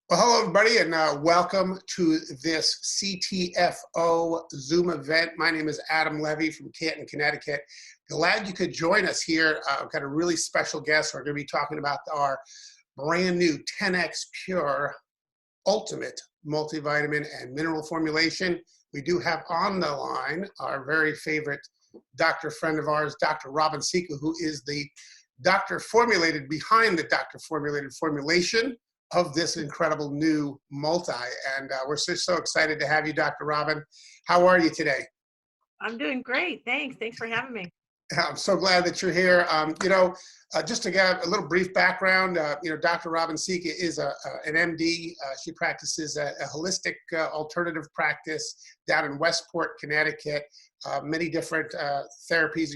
Well, hello, everybody, and welcome to this CTFO Zoom event. My name is Adam Levy from Canton, Connecticut. Glad you could join us here. I've got a really special guest. We're going to be talking about our brand new 10xPure Ultimate Multivitamin and Mineral Formulation. We do have on the line our very favorite doctor friend of ours, Dr. Robin Sika, who is the doctor formulated behind the doctor formulated formulation of this incredible new multi. And we're so excited to have you, Dr. Robin. How are you today? I'm doing great. Thanks. Thanks for having me. I'm so glad that you're here. Just to give a little brief background, Dr. Robin Sika is an MD. She practices a holistic alternative practice down in Westport, Connecticut. Many different therapies,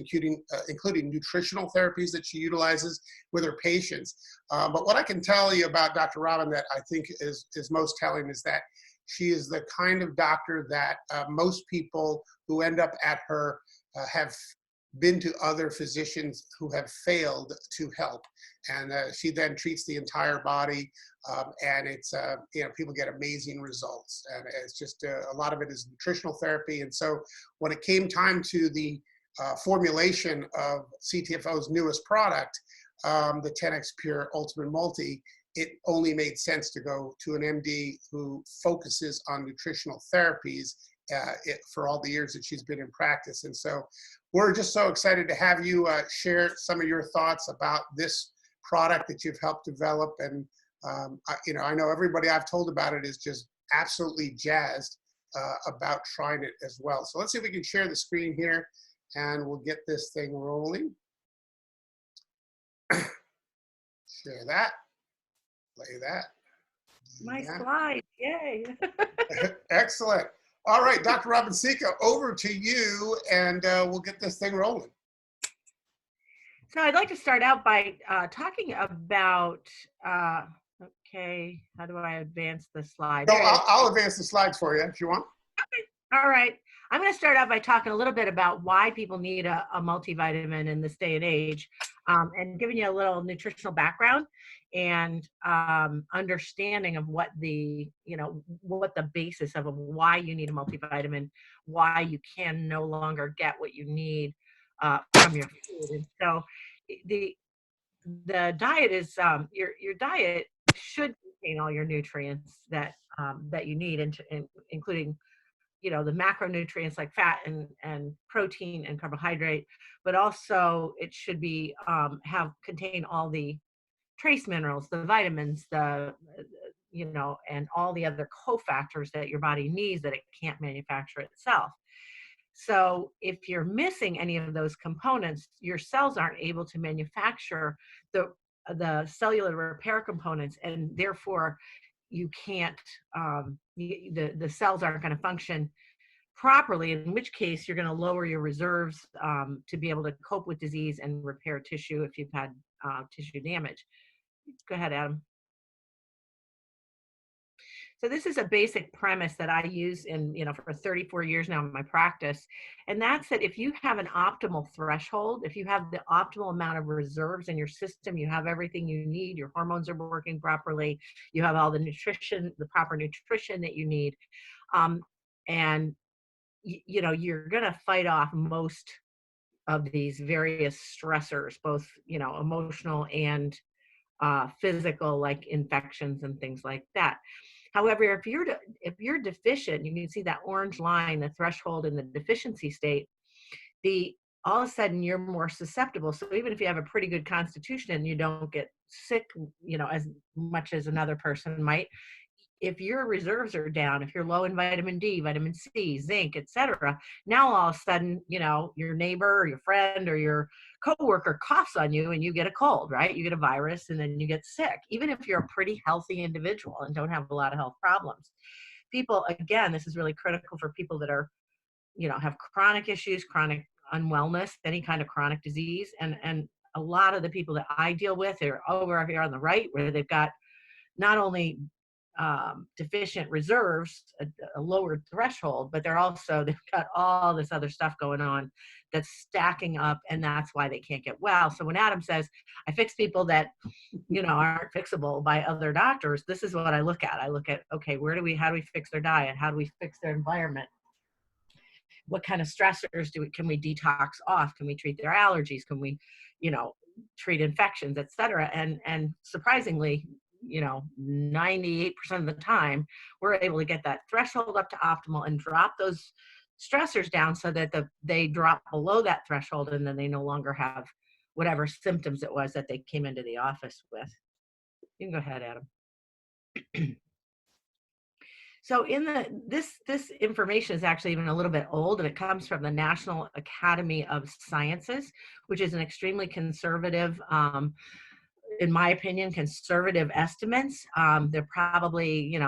including nutritional therapies that she utilizes with her patients. But what I can tell you about Dr. Robin that I think is most telling is that she is the kind of doctor that most people who end up at her have been to other physicians who have failed to help. And she then treats the entire body, and it's, people get amazing results. And it's just a lot of it is nutritional therapy. And so when it came time to the formulation of CTFO's newest product, the 10xPure Ultimate Multi, it only made sense to go to an MD who focuses on nutritional therapies for all the years that she's been in practice. And so we're just so excited to have you share some of your thoughts about this product that you've helped develop. And, I know everybody I've told about it is just absolutely jazzed about trying it as well. So let's see if we can share the screen here and we'll get this thing rolling. Share that, play that. My slides, yay. Excellent. All right, Dr. Robin Sika, over to you, and we'll get this thing rolling. So I'd like to start out by talking about, okay, how do I advance the slide? No, I'll advance the slides for you if you want. Okay, all right. I'm going to start out by talking a little bit about why people need a multivitamin in this day and age, and giving you a little nutritional background and understanding of what the basis of why you need a multivitamin, why you can no longer get what you need from your food. And so the diet is your diet should contain all your nutrients that you need, and including the macronutrients like fat and protein and carbohydrate, but also it should be contain all the trace minerals, the vitamins, and all the other cofactors that your body needs that it can't manufacture itself. So if you're missing any of those components, your cells aren't able to manufacture the cellular repair components, and therefore you can't, the cells aren't going to function properly, in which case you're going to lower your reserves to be able to cope with disease and repair tissue if you've had tissue damage. Go ahead, Adam. So this is a basic premise that I use for 34 years now in my practice. And that's that if you have an optimal threshold, if you have the optimal amount of reserves in your system, you have everything you need, your hormones are working properly, you have all the nutrition, the proper nutrition that you need. And you're going to fight off most of these various stressors, both, emotional and physical, like infections and things like that. However, if you're deficient, you can see that orange line, the threshold in the deficiency state, all of a sudden you're more susceptible. So even if you have a pretty good constitution and you don't get sick, as much as another person might, if your reserves are down, if you're low in vitamin D, vitamin C, zinc, etc., now all of a sudden, your neighbor or your friend or your coworker coughs on you and you get a cold, right? You get a virus and then you get sick, even if you're a pretty healthy individual and don't have a lot of health problems. People, again, this is really critical for people that are, have chronic issues, chronic unwellness, any kind of chronic disease. And a lot of the people that I deal with are over here on the right, where they've got not only deficient reserves, a lower threshold, but they've got all this other stuff going on that's stacking up, and that's why they can't get well. So when Adam says, I fix people that, aren't fixable by other doctors, this is what I look at. I look at, okay, how do we fix their diet? How do we fix their environment? What kind of stressors can we detox off? Can we treat their allergies? Can we, treat infections, et cetera? And surprisingly, 98% of the time, we're able to get that threshold up to optimal and drop those stressors down so that they drop below that threshold, and then they no longer have whatever symptoms it was that they came into the office with. You can go ahead, Adam. So this information is actually even a little bit old, and it comes from the National Academy of Sciences, which is an extremely conservative, in my opinion, conservative estimates. They're probably,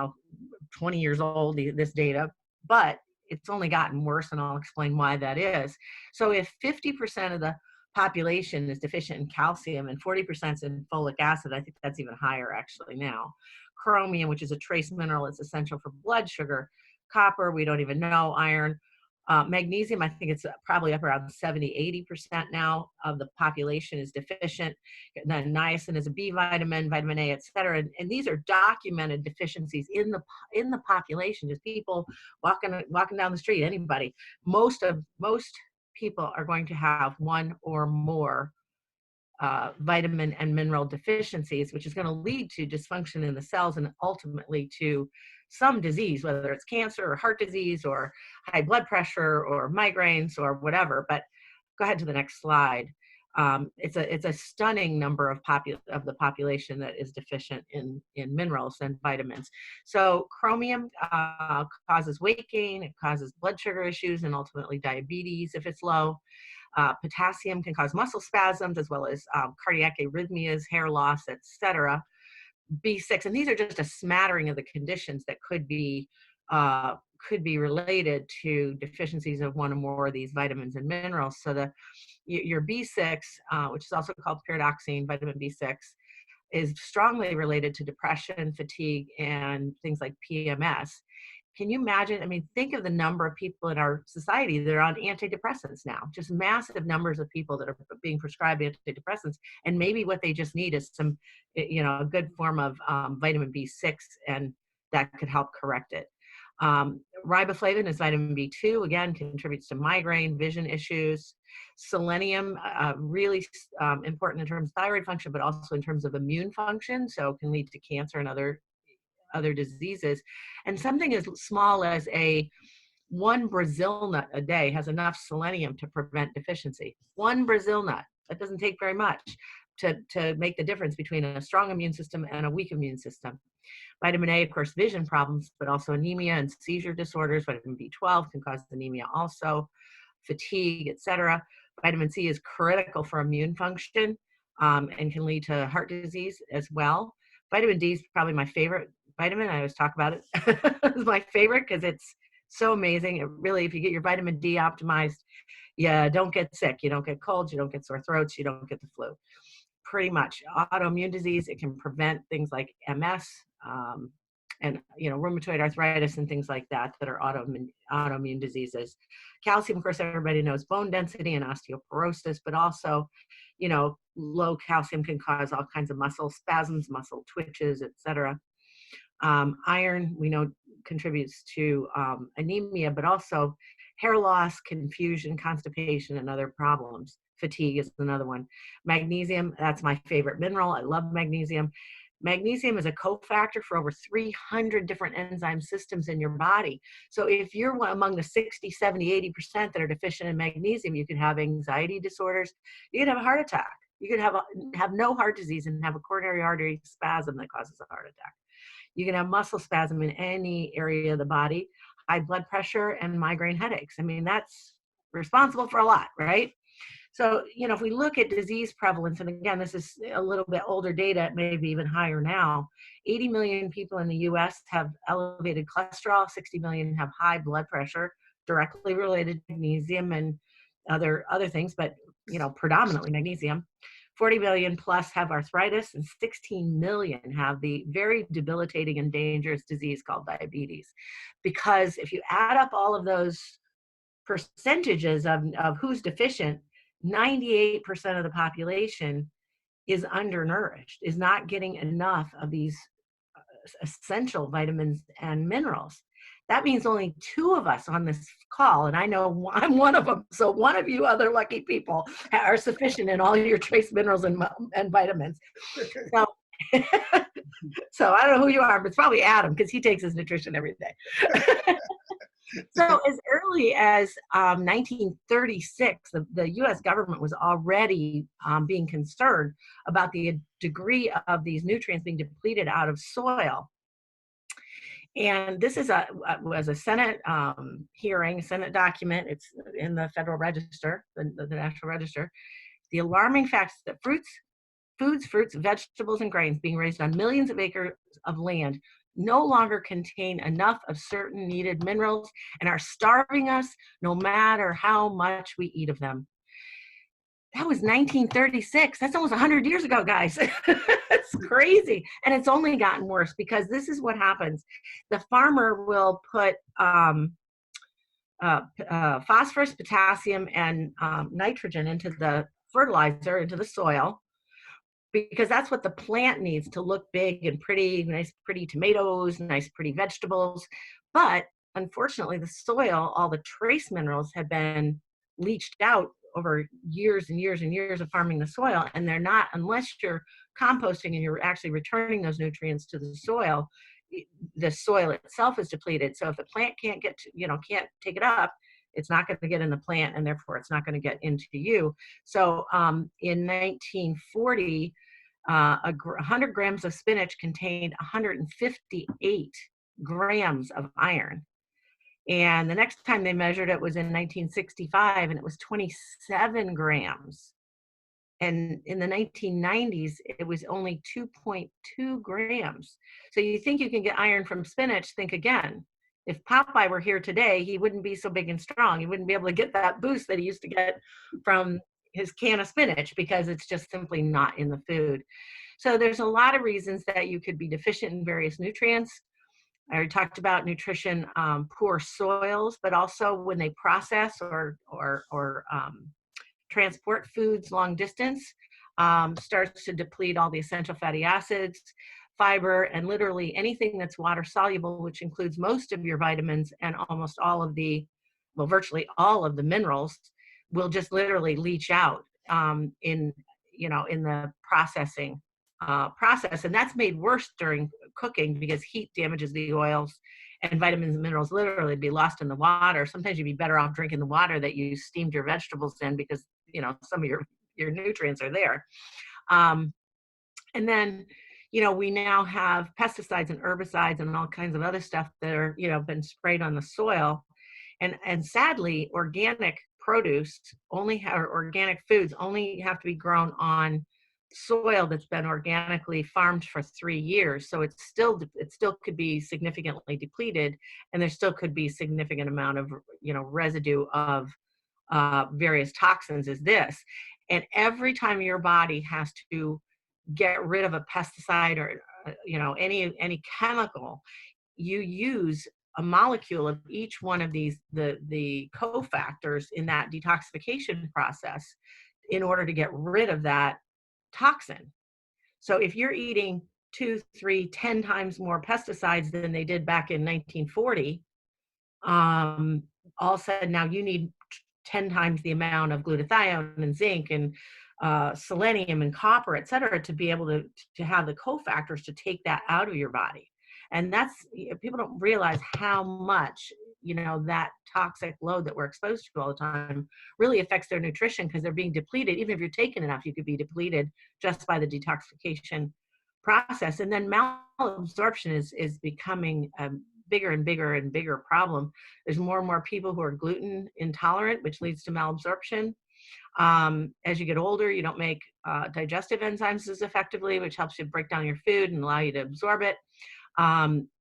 20 years old, this data, but it's only gotten worse, and I'll explain why that is. So if 50% of the population is deficient in calcium and 40% is in folic acid, I think that's even higher actually now. Chromium, which is a trace mineral, is essential for blood sugar. Copper, we don't even know. Iron. Magnesium, I think it's probably up around 70–80% now of the population is deficient. Then niacin is a B vitamin, vitamin A, et cetera. And these are documented deficiencies in the population, just people walking down the street, anybody. Most people are going to have one or more vitamin and mineral deficiencies, which is going to lead to dysfunction in the cells and ultimately to some disease, whether it's cancer or heart disease or high blood pressure or migraines or whatever. But go ahead to the next slide. It's a stunning number of the population that is deficient in minerals and vitamins. So chromium causes weight gain, it causes blood sugar issues, and ultimately diabetes if it's low. Potassium can cause muscle spasms as well as cardiac arrhythmias, hair loss, etc. B6, and these are just a smattering of the conditions that could be related to deficiencies of one or more of these vitamins and minerals. So your B6, which is also called pyridoxine, vitamin B6, is strongly related to depression, fatigue, and things like PMS. Can you imagine? I mean, think of the number of people in our society that are on antidepressants now, just massive numbers of people that are being prescribed antidepressants. And maybe what they just need is some, a good form of vitamin B6, and that could help correct it. Riboflavin is vitamin B2, again, contributes to migraine, vision issues. Selenium, really important in terms of thyroid function, but also in terms of immune function. So it can lead to cancer and other diseases. And something as small as one Brazil nut a day has enough selenium to prevent deficiency. One Brazil nut. That doesn't take very much to make the difference between a strong immune system and a weak immune system. Vitamin A, of course, vision problems, but also anemia and seizure disorders. Vitamin B12 can cause anemia also, fatigue, etc. Vitamin C is critical for immune function and can lead to heart disease as well. Vitamin D is probably my favorite vitamin. I always talk about it. It's my favorite because it's so amazing. It really, if you get your vitamin D optimized, you don't get sick, you don't get colds, you don't get sore throats, you don't get the flu. Pretty much autoimmune disease, it can prevent things like MS and rheumatoid arthritis and things like that are autoimmune diseases. Calcium, of course, everybody knows bone density and osteoporosis, but also, low calcium can cause all kinds of muscle spasms, muscle twitches, etc. Iron, we know, contributes to anemia, but also hair loss, confusion, constipation, and other problems. Fatigue is another one. Magnesium, that's my favorite mineral. I love magnesium. Magnesium is a cofactor for over 300 different enzyme systems in your body. So if you're among the 60, 70, 80% that are deficient in magnesium, you could have anxiety disorders. You could have a heart attack. You could have no heart disease and have a coronary artery spasm that causes a heart attack. You can have muscle spasm in any area of the body, high blood pressure, and migraine headaches. I mean, that's responsible for a lot, right? So, if we look at disease prevalence, and again, this is a little bit older data, maybe even higher now, 80 million people in the US have elevated cholesterol, 60 million have high blood pressure, directly related to magnesium and other things, but, predominantly magnesium. 40 million plus have arthritis, and 16 million have the very debilitating and dangerous disease called diabetes. Because if you add up all of those percentages of who's deficient, 98% of the population is undernourished, is not getting enough of these essential vitamins and minerals. That means only 2 of us on this call, and I know I'm one of them. So one of you other lucky people are sufficient in all your trace minerals and vitamins. So, so I don't know who you are, but it's probably Adam, because he takes his nutrition every day. So as early as 1936, the U.S. government was already being concerned about the degree of these nutrients being depleted out of soil. And this was a Senate hearing, Senate document. It's in the Federal Register, the National Register. The alarming facts that foods, fruits, vegetables, and grains being raised on millions of acres of land no longer contain enough of certain needed minerals and are starving us no matter how much we eat of them. That was 1936. That's almost 100 years ago, guys. It's crazy. And it's only gotten worse, because this is what happens. The farmer will put phosphorus, potassium, and nitrogen into the fertilizer, into the soil, because that's what the plant needs to look big and pretty, nice, pretty tomatoes, nice, pretty vegetables. But unfortunately, the soil, all the trace minerals have been leached out over years and years and years of farming the soil. And they're not, unless you're composting and you're actually returning those nutrients to the soil itself is depleted. So if the plant can't get to, can't take it up, it's not going to get in the plant, and therefore it's not going to get into you. So in 1940, 100 grams of spinach contained 158 grams of iron. And the next time they measured it was in 1965, and it was 27 grams. And in the 1990s, it was only 2.2 grams. So you think you can get iron from spinach, think again. If Popeye were here today, he wouldn't be so big and strong. He wouldn't be able to get that boost that he used to get from his can of spinach, because it's just simply not in the food. So there's a lot of reasons that you could be deficient in various nutrients. I already talked about nutrition, poor soils, but also when they process or transport foods long distance, starts to deplete all the essential fatty acids, fiber, and literally anything that's water soluble, which includes most of your vitamins and almost all of virtually all of the minerals, will just literally leach out in the process. And that's made worse during cooking, because heat damages the oils, and vitamins and minerals literally be lost in the water. Sometimes you'd be better off drinking the water that you steamed your vegetables in, because some of your nutrients are there. And then we now have pesticides and herbicides and all kinds of other stuff that are been sprayed on the soil, and sadly, organic produce or organic foods only have to be grown on soil that's been organically farmed for 3 years. So it still could be significantly depleted, and there still could be significant amount of residue of various toxins as this. And every time your body has to get rid of a pesticide or any chemical, you use a molecule of each one of these, the cofactors in that detoxification process, in order to get rid of that toxin. So if you're eating 2, 3, 10 times more pesticides than they did back in 1940, all of a sudden now you need 10 times the amount of glutathione and zinc and selenium and copper, et cetera, to be able to have the cofactors to take that out of your body. And that's, people don't realize how much, that toxic load that we're exposed to all the time really affects their nutrition, because they're being depleted. Even if you're taking enough, you could be depleted just by the detoxification process. And then malabsorption is becoming a bigger and bigger and bigger problem. There's more and more people who are gluten intolerant, which leads to malabsorption. As you get older, you don't make digestive enzymes as effectively, which helps you break down your food and allow you to absorb it.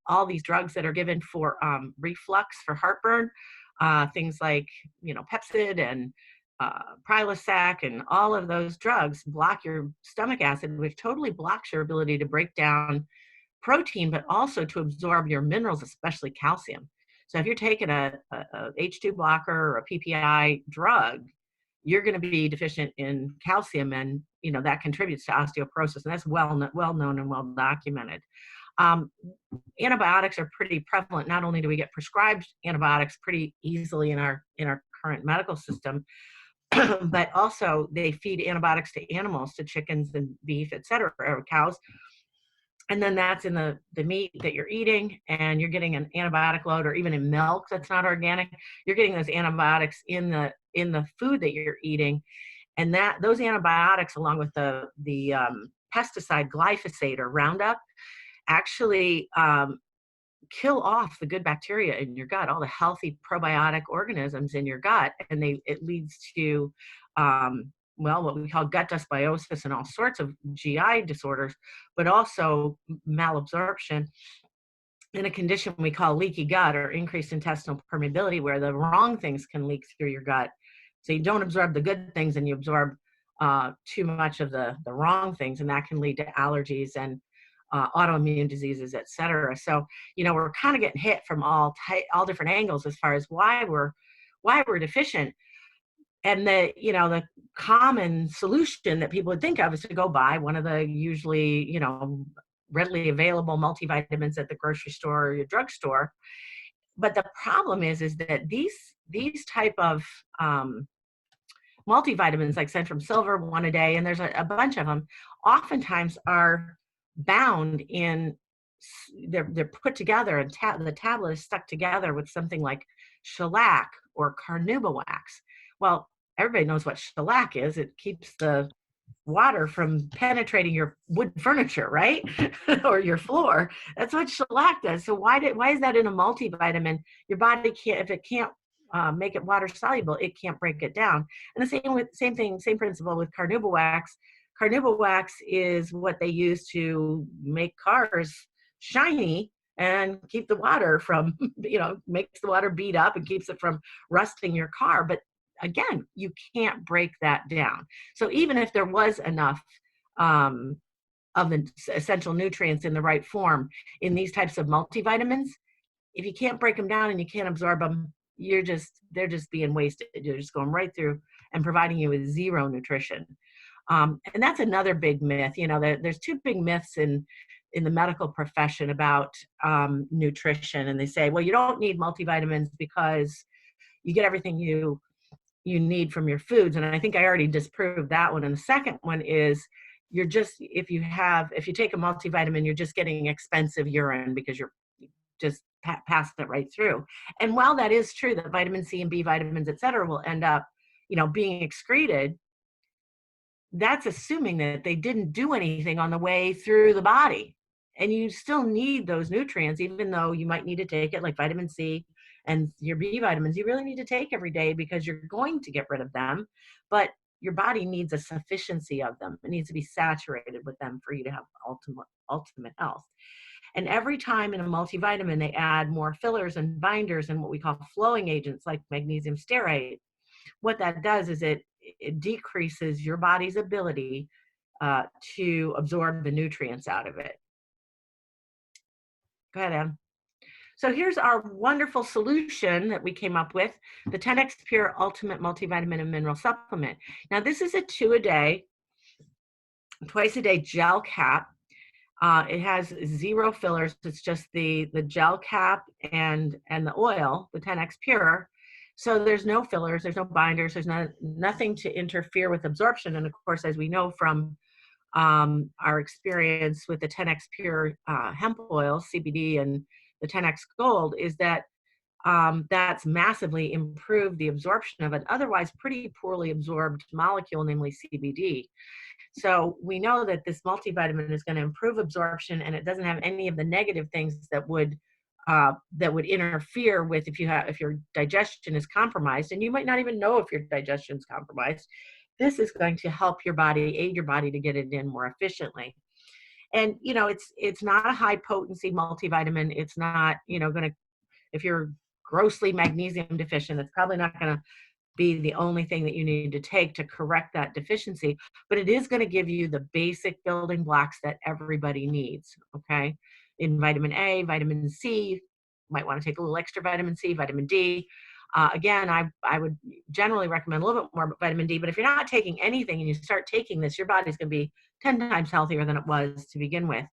All these drugs that are given for reflux, for heartburn, things like Pepcid and Prilosec and all of those drugs block your stomach acid, which totally blocks your ability to break down protein, but also to absorb your minerals, especially calcium. So if you're taking a H2 blocker or a PPI drug, you're going to be deficient in calcium, and that contributes to osteoporosis, and that's well known and well documented. Um, Antibiotics are pretty prevalent. Not only do we get prescribed antibiotics pretty easily in our current medical system, but also they feed antibiotics to animals, to chickens and beef, et cetera, or cows. And then that's in the meat that you're eating, and you're getting an antibiotic load, or even in milk that's not organic. You're getting those antibiotics in the food that you're eating, and that those antibiotics, along with the pesticide glyphosate or Roundup, actually kill off the good bacteria in your gut, all the healthy probiotic organisms in your gut, and it leads to what we call gut dysbiosis and all sorts of GI disorders, but also malabsorption in a condition we call leaky gut, or increased intestinal permeability, where the wrong things can leak through your gut. So you don't absorb the good things, and you absorb too much of the wrong things, and that can lead to allergies and autoimmune diseases, et cetera. So, we're kind of getting hit from all different angles as far as why we're deficient. And the common solution that people would think of is to go buy one of the usually, readily available multivitamins at the grocery store or your drugstore. But the problem is that these type of multivitamins, like Centrum Silver, one a day, and there's a bunch of them, oftentimes are bound in, they're put together, and the tablet is stuck together with something like shellac or carnauba wax. Well, everybody knows what shellac is. It keeps the water from penetrating your wood furniture, right? Or your floor. That's what shellac does. So why is that in a multivitamin? Your body can't, if it can't make it water soluble, it can't break it down. And the same principle with carnauba wax. Carnauba wax is what they use to make cars shiny and keep the water from, makes the water beat up and keeps it from rusting your car. But again, you can't break that down. So even if there was enough of the essential nutrients in the right form in these types of multivitamins, if you can't break them down and you can't absorb them, they're just being wasted. You're just going right through and providing you with zero nutrition. And that's another big myth. There's two big myths in the medical profession about nutrition. And they say, well, you don't need multivitamins because you get everything you need from your foods. And I think I already disproved that one. And the second one is, if you take a multivitamin, you're just getting expensive urine because you're just passing it right through. And while that is true, that vitamin C and B vitamins, et cetera, will end up, being excreted, that's assuming that they didn't do anything on the way through the body. And you still need those nutrients, even though you might need to take it, like vitamin C and your B vitamins, you really need to take every day because you're going to get rid of them. But your body needs a sufficiency of them. It needs to be saturated with them for you to have ultimate health. And every time in a multivitamin, they add more fillers and binders and what we call flowing agents like magnesium stearate. What that does is it decreases your body's ability to absorb the nutrients out of it. Go ahead, Em. So here's our wonderful solution that we came up with, the 10xPure Ultimate Multivitamin and Mineral Supplement. Now, this is a twice a day gel cap. It has zero fillers. It's just the gel cap and the oil, the 10xPure. So there's no fillers, there's no binders, there's nothing to interfere with absorption. And of course, as we know from our experience with the 10xPure hemp oil, CBD, and the 10x Gold, is that that's massively improved the absorption of an otherwise pretty poorly absorbed molecule, namely CBD. So we know that this multivitamin is going to improve absorption, and it doesn't have any of the negative things that would interfere with if your digestion is compromised, and you might not even know if your digestion is compromised. This is going to help aid your body to get it in more efficiently. And it's not a high potency multivitamin. It's not going to, if you're grossly magnesium deficient, it's probably not going to be the only thing that you need to take to correct that deficiency, but it is going to give you the basic building blocks that everybody needs, okay? In vitamin A, vitamin C, might want to take a little extra vitamin C, vitamin D. Again, I would generally recommend a little bit more vitamin D, but if you're not taking anything and you start taking this, your body's going to be 10 times healthier than it was to begin with.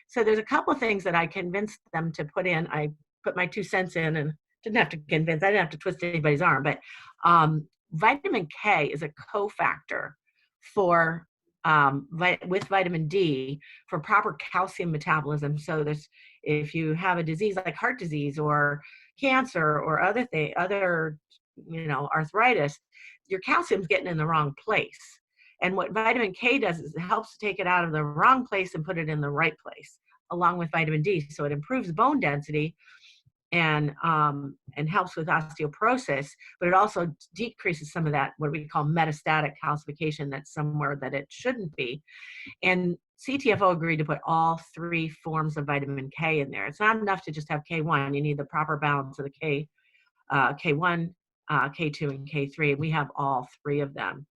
So there's a couple of things that I convinced them to put in. I put my 2 cents in and didn't have to convince, I didn't have to twist anybody's arm, but vitamin K is a cofactor for with vitamin D for proper calcium metabolism. So there's, if you have a disease like heart disease or cancer or other arthritis, your calcium's getting in the wrong place. And what vitamin K does is it helps take it out of the wrong place and put it in the right place, along with vitamin D. So it improves bone density and helps with osteoporosis, but it also decreases some of that, what we call metastatic calcification, that's somewhere that it shouldn't be. And CTFO agreed to put all 3 forms of vitamin K in there. It's not enough to just have K1. You need the proper balance of the K1, K2, and K3, and we have all 3 of them.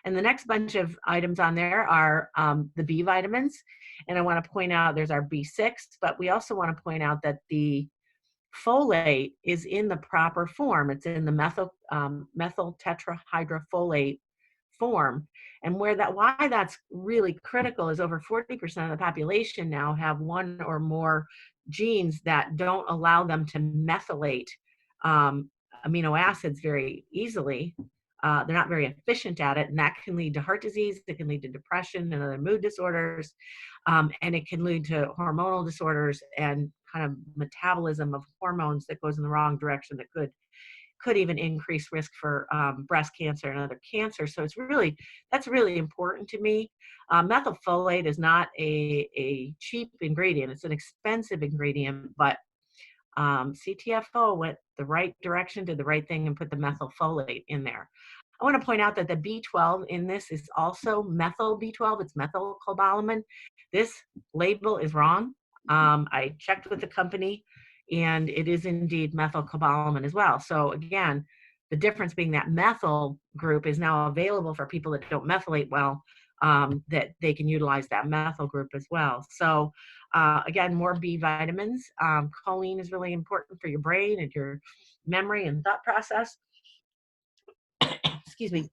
And the next bunch of items on there are the B vitamins. And I want to point out there's our B6, but we also want to point out that the folate is in the proper form. It's in the methyl tetrahydrofolate form. And why that's really critical is over 40% of the population now have 1 or more genes that don't allow them to methylate amino acids very easily. They're not very efficient at it, and that can lead to heart disease. It can lead to depression and other mood disorders, and it can lead to hormonal disorders and kind of metabolism of hormones that goes in the wrong direction that could even increase risk for breast cancer and other cancers. So that's really important to me. Methylfolate is not a cheap ingredient. It's an expensive ingredient, but CTFO went the right direction, did the right thing, and put the methylfolate in there. I want to point out that the B12 in this is also methyl B12. It's methylcobalamin. This label is wrong. I checked with the company, and it is indeed methylcobalamin as well. So again, the difference being that methyl group is now available for people that don't methylate well, that they can utilize that methyl group as well. So again, more B vitamins. Choline is really important for your brain and your memory and thought process. Excuse me.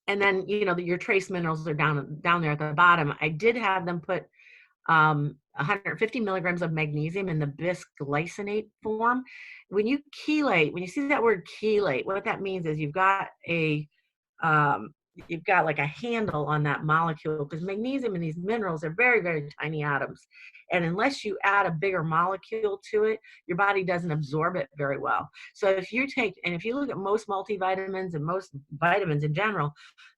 And then, your trace minerals are down there at the bottom. I did have them put 150 milligrams of magnesium in the bisglycinate form. When you see that word chelate, what that means is you've got like a handle on that molecule, because magnesium and these minerals are very, very tiny atoms. And unless you add a bigger molecule to it, your body doesn't absorb it very well. So if you look at most multivitamins and most vitamins in general,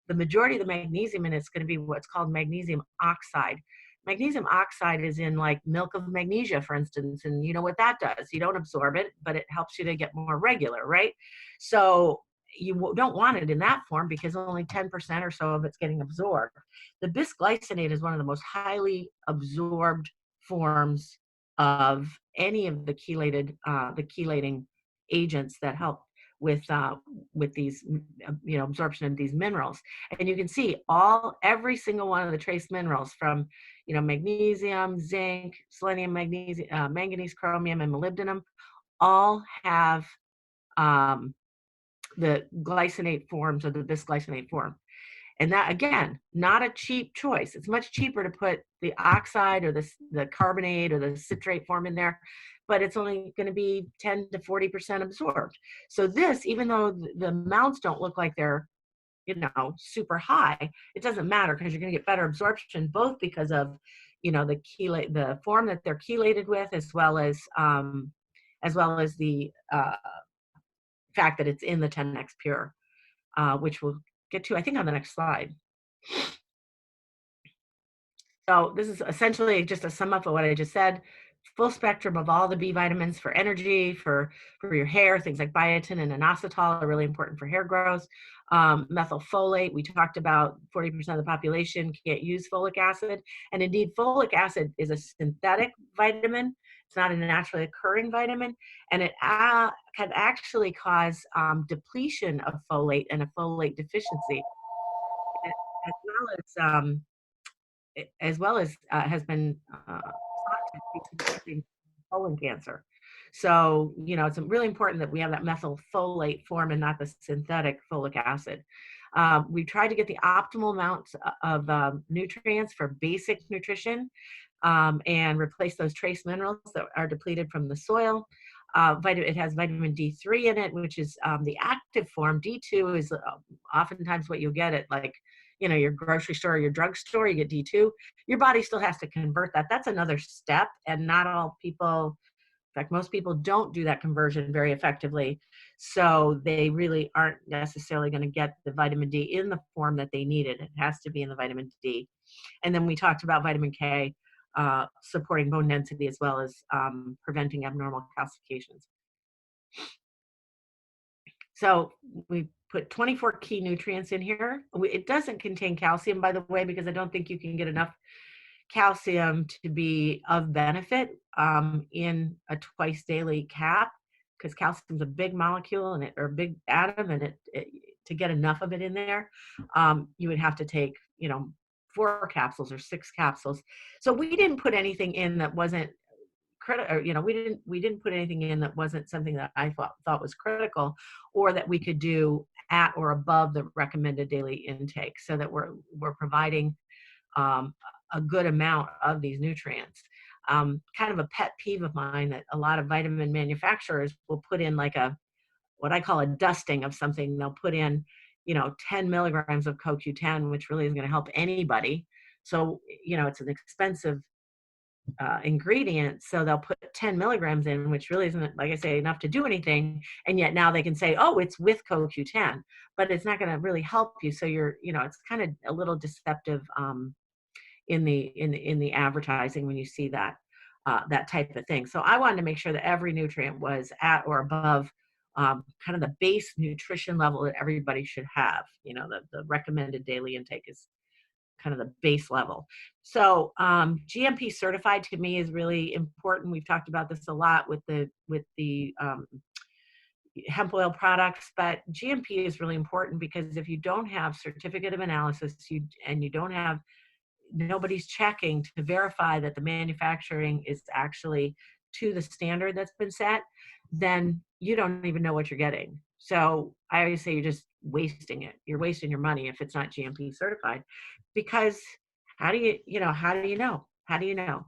the majority of the magnesium in it's going to be what's called magnesium oxide. Magnesium oxide is in like milk of magnesia, for instance, and you know what that does. You don't absorb it, but it helps you to get more regular, right? So you don't want it in that form because only 10% or so of it's getting absorbed. The bisglycinate is one of the most highly absorbed forms of any of the chelating agents that help with these, absorption of these minerals. And you can see every single one of the trace minerals from, magnesium, zinc, selenium, magnesium, manganese, chromium, and molybdenum all have the glycinate forms of the bisglycinate form. And that, again, not a cheap choice. It's much cheaper to put the oxide or the carbonate or the citrate form in there, but it's only going to be 10 to 40% absorbed. So this, even though the amounts don't look like they're, super high, it doesn't matter because you're going to get better absorption, both because of, the form that they're chelated with, as well as the fact that it's in the 10xPure, which we'll get to, I think, on the next slide. So this is essentially just a sum up of what I just said. Full spectrum of all the B vitamins for energy, for your hair. Things like biotin and inositol are really important for hair growth. Methylfolate, we talked about 40% of the population can't use folic acid. And indeed, folic acid is a synthetic vitamin. It's not a naturally occurring vitamin. And it can actually cause depletion of folate and a folate deficiency, as well as has been thought to be suppressing colon cancer. So, it's really important that we have that methylfolate form and not the synthetic folic acid. We tried to get the optimal amount of nutrients for basic nutrition, and replace those trace minerals that are depleted from the soil. It has vitamin D3 in it, which is the active form. D2 is oftentimes what you'll get at, like, your grocery store or your drugstore. You get D2. Your body still has to convert that. That's another step, and not all people, in fact, most people don't do that conversion very effectively. So they really aren't necessarily going to get the vitamin D in the form that they need it. It has to be in the vitamin D. And then we talked about vitamin K, supporting bone density as well as preventing abnormal calcifications. So we put 24 key nutrients in here. It doesn't contain calcium, by the way, because I don't think you can get enough calcium to be of benefit in a twice daily cap, because calcium is a big molecule or a big atom, and to get enough of it in there, you would have to take 4 capsules or 6 capsules. So we didn't put anything in that wasn't critical. We didn't put anything in that wasn't something that I thought was critical, or that we could do at or above the recommended daily intake, so that we're providing a good amount of these nutrients. Kind of a pet peeve of mine that a lot of vitamin manufacturers will put in, like what I call a dusting of something. They'll put in 10 milligrams of CoQ10, which really isn't going to help anybody. So it's an expensive ingredient, so they'll put 10 milligrams in, which really isn't, like I say, enough to do anything. And yet now they can say, oh, it's with CoQ10, but it's not going to really help you. So it's kind of a little deceptive in the advertising when you see that type of thing. So I wanted to make sure that every nutrient was at or above kind of the base nutrition level that everybody should have. The recommended daily intake is kind of the base level. So GMP certified to me is really important. We've talked about this a lot with the hemp oil products, but GMP is really important, because if you don't have certificate of analysis, and you don't have, nobody's checking to verify that the manufacturing is actually to the standard that's been set, then you don't even know what you're getting. So I always say you're just wasting it. You're wasting your money if it's not GMP certified, because how do you know? How do you know?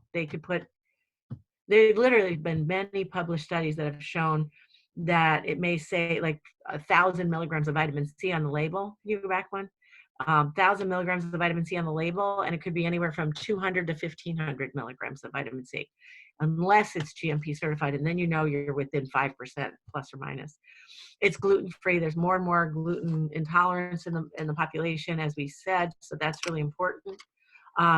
There've literally been many published studies that have shown that it may say like 1,000 milligrams of vitamin C on the label. You go back one. 1,000 milligrams of vitamin C on the label, and it could be anywhere from 200 to 1,500 milligrams of vitamin C, unless it's GMP certified, and then you're within 5% plus or minus. It's gluten-free. There's more and more gluten intolerance in the population, as we said, so that's really important.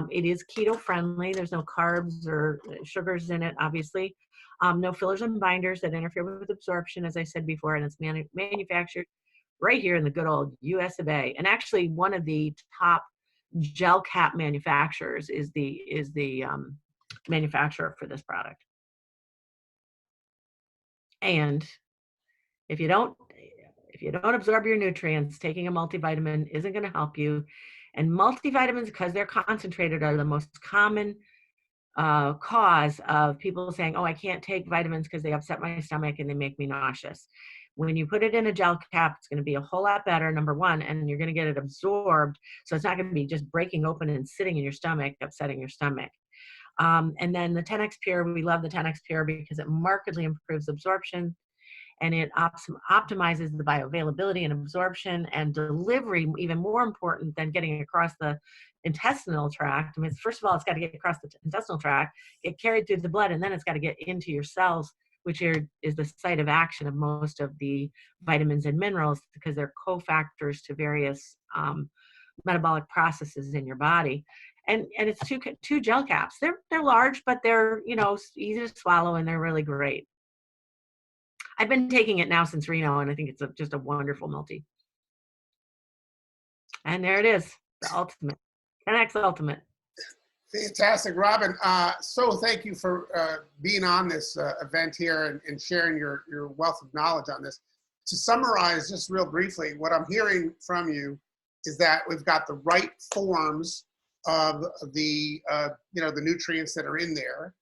It is keto-friendly. There's no carbs or sugars in it, obviously. No fillers and binders that interfere with absorption, as I said before, and it's manufactured right here in the good old US of A. And actually, one of the top gel cap manufacturers is the manufacturer for this product. And if you don't absorb your nutrients, taking a multivitamin isn't going to help you. And multivitamins, because they're concentrated, are the most common cause of people saying, oh, I can't take vitamins because they upset my stomach and they make me nauseous. When you put it in a gel cap, it's going to be a whole lot better, number one, and you're going to get it absorbed. So it's not going to be just breaking open and sitting in your stomach, upsetting your stomach. And then the 10xPure, we love the 10xPure because it markedly improves absorption, and it optimizes the bioavailability and absorption and delivery, even more important than getting across the intestinal tract. I mean, first of all, it's got to get across the intestinal tract, get carried through the blood, and then it's got to get into your cells, which is the site of action of most of the vitamins and minerals, because they're cofactors to various metabolic processes in your body. And it's two gel caps. They're large, but they're easy to swallow, and they're really great. I've been taking it now since Reno, and I think it's just a wonderful multi. And there it is, the ultimate, 10X ultimate. Fantastic, Robin. So thank you for being on this event here and sharing your wealth of knowledge on this. To summarize just real briefly, what I'm hearing from you is that we've got the right forms of the the nutrients that are in there,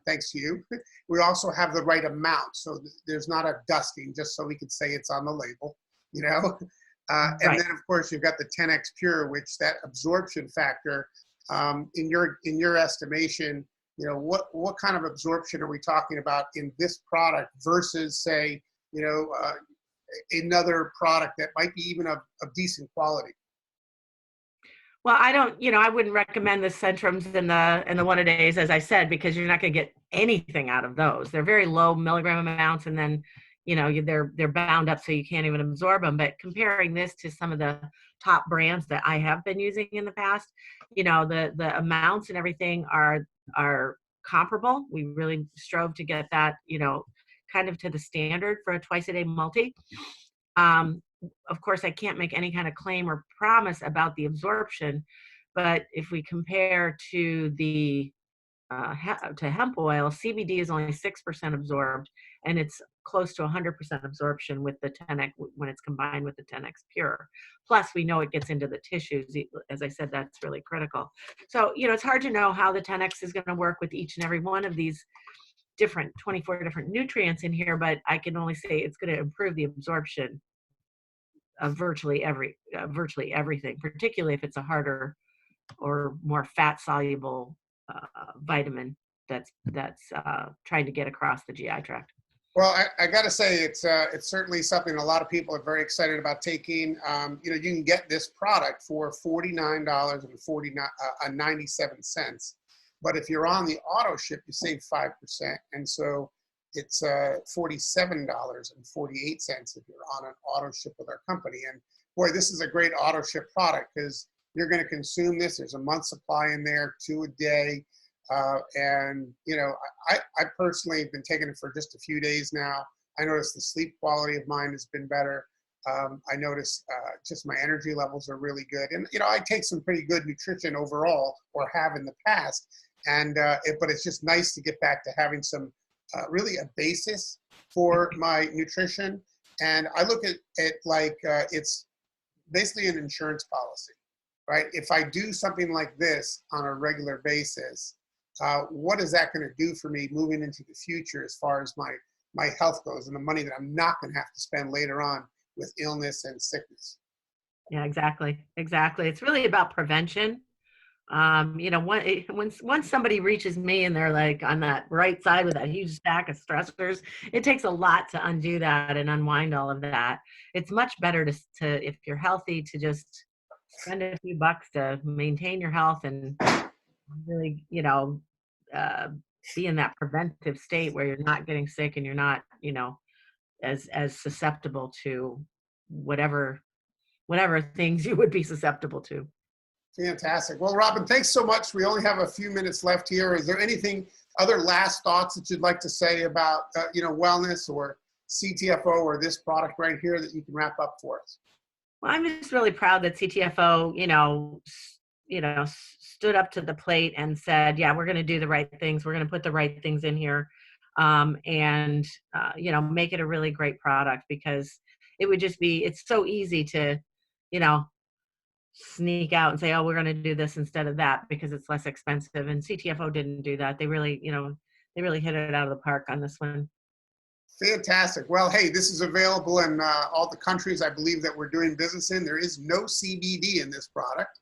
thanks to you. We also have the right amount, so there's not a dusting, just so we can say it's on the label, you know. And Right. then of course you've got the 10xPure, which that absorption factor, in your estimation, you know, what kind of absorption are we talking about in this product versus, say, another product that might be even of decent quality? Well, I don't, I wouldn't recommend the Centrums and the one-a-days, as I said, because you're not going to get anything out of those. They're very low milligram amounts, and then, they're bound up so you can't even absorb them. But comparing this to some of the top brands that I have been using in the past, the amounts and everything are comparable. We really strove to get that, kind of to the standard for a twice-a-day multi. Of course, I can't make any kind of claim or promise about the absorption, but if we compare to the to hemp oil, CBD is only 6% absorbed, and it's close to 100% absorption with the 10x when it's combined with the 10x pure. Plus, we know it gets into the tissues. As I said, that's really critical. So, it's hard to know how the 10x is going to work with each and every one of these different 24 different nutrients in here, but I can only say it's going to improve the absorption of virtually everything, particularly if it's a harder or more fat soluble vitamin that's trying to get across the GI tract. Well, I got to say, it's certainly something a lot of people are very excited about taking. You can get this product for $49.97, but if you're on the auto ship, you save 5%, and so it's $47.48 if you're on an auto ship with our company. And boy, this is a great auto ship product because you're going to consume this. There's a month supply in there, 2 a day. And I personally have been taking it for just a few days now. I noticed the sleep quality of mine has been better. I noticed just my energy levels are really good. And, I take some pretty good nutrition overall, or have in the past. And but it's just nice to get back to having some really a basis for my nutrition. And I look at it like it's basically an insurance policy, right? If I do something like this on a regular basis, what is that going to do for me moving into the future as far as my health goes and the money that I'm not going to have to spend later on with illness and sickness? Yeah, exactly. It's really about prevention. Once somebody reaches me and they're like on that right side with that huge stack of stressors, it takes a lot to undo that and unwind all of that. It's much better to if you're healthy, to just spend a few bucks to maintain your health and really, be in that preventive state where you're not getting sick and you're not, as susceptible to whatever things you would be susceptible to. Fantastic. Well, Robin, thanks so much. We only have a few minutes left here. Is there anything, other last thoughts that you'd like to say about, wellness or CTFO or this product right here that you can wrap up for us? Well, I'm just really proud that CTFO, stood up to the plate and said, yeah, we're going to do the right things. We're going to put the right things in here, and make it a really great product, because it would just be, it's so easy to, sneak out and say, oh, we're going to do this instead of that because it's less expensive. And CTFO didn't do that. They really, they really hit it out of the park on this one. Fantastic. Well, hey, this is available in all the countries I believe that we're doing business in. There is no CBD in this product.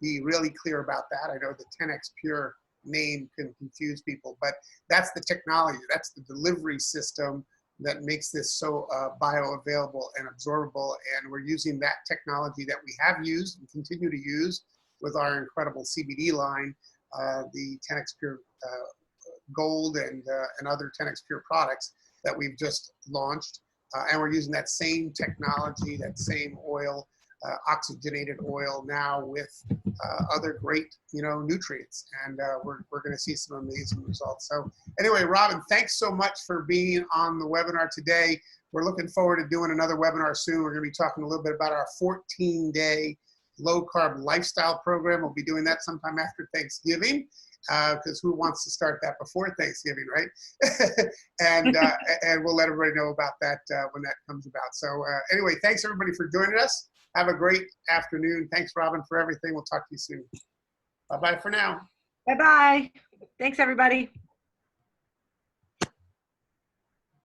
Be really clear about that. I know the 10xPure name can confuse people, but that's the technology. That's the delivery system that makes this so bioavailable and absorbable. And we're using that technology that we have used and continue to use with our incredible CBD line, the 10xPure Gold and other 10xPure products that we've just launched. And we're using that same technology, that same oil, oxygenated oil now with other great, nutrients. And we're going to see some amazing results. So anyway, Robin, thanks so much for being on the webinar today. We're looking forward to doing another webinar soon. We're going to be talking a little bit about our 14-day low carb lifestyle program. We'll be doing that sometime after Thanksgiving, because who wants to start that before Thanksgiving, right? And we'll let everybody know about that when that comes about. So anyway, thanks everybody for joining us. Have a great afternoon. Thanks, Robin, for everything. We'll talk to you soon. Bye-bye for now. Bye-bye. Thanks, everybody.